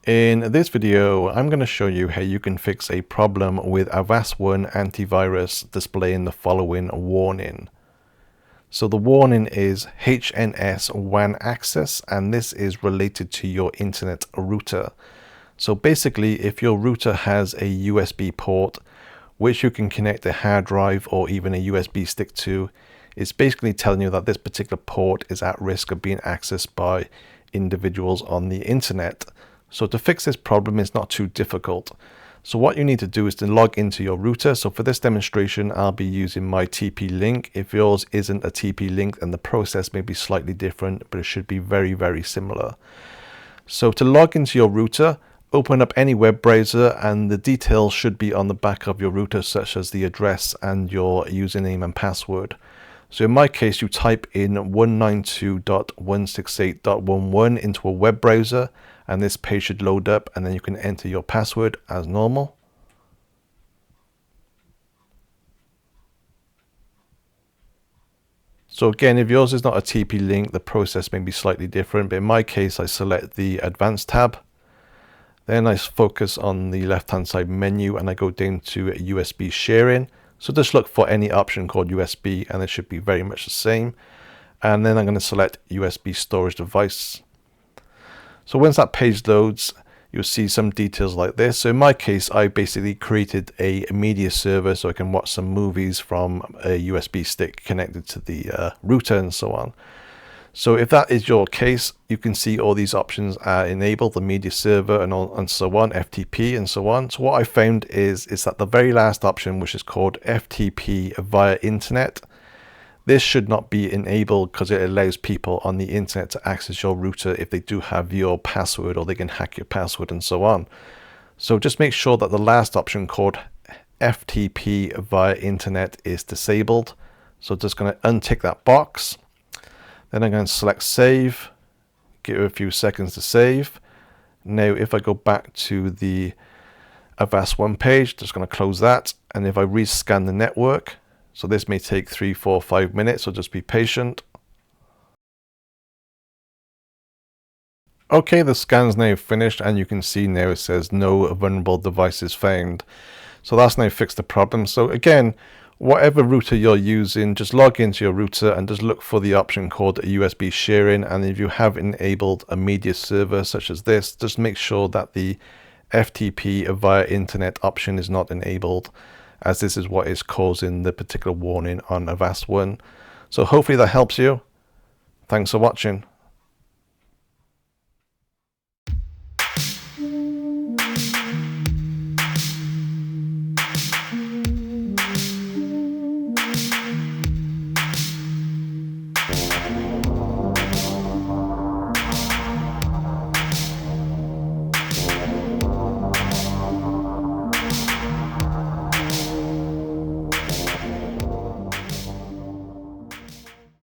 In this video, I'm going to show you how you can fix a problem with Avast One antivirus displaying the following warning. So the warning is HNS-WAN-ACCESS, and this is related to your internet router. So basically, if your router has a USB port, which you can connect a hard drive or even a USB stick to, it's basically telling you that this particular port is at risk of being accessed by individuals on the internet. So to fix this problem is not too difficult. So what you need to do is to log into your router. So for this demonstration, I'll be using my TP-Link. If yours isn't a TP-Link, then the process may be slightly different, but it should be very, very similar. So to log into your router, open up any web browser, and the details should be on the back of your router, such as the address and your username and password. So in my case, you type in 192.168.11 into a web browser, and this page should load up, and then you can enter your password as normal. So again, if yours is not a TP-Link, the process may be slightly different, but in my case, I select the Advanced tab. Then I focus on the left-hand side menu, and I go down to USB sharing. So just look for any option called USB, and it should be very much the same. And then I'm going to select USB storage device. So once that page loads, you'll see some details like this. So in my case, I basically created a media server so I can watch some movies from a USB stick connected to the router and so on. So if that is your case, you can see all these options are enabled, the media server and so on, FTP and so on. So what I found is that the very last option, which is called FTP via internet, this should not be enabled because it allows people on the internet to access your router if they do have your password, or they can hack your password and so on. So just make sure that the last option called FTP via internet is disabled. So just going to untick that box. Then I'm going to select save, give it a few seconds to save. Now if I go back to the Avast One page, just going to close that. And if I rescan the network, so this may take 3, 4, 5 minutes, so just be patient. Okay, the scan's now finished, and you can see now it says no vulnerable devices found. So that's now fixed the problem. So again, whatever router you're using, just log into your router and just look for the option called USB sharing. And if you have enabled a media server such as this, just make sure that the FTP via internet option is not enabled, as this is what is causing the particular warning on Avast One. So hopefully that helps you. Thanks for watching.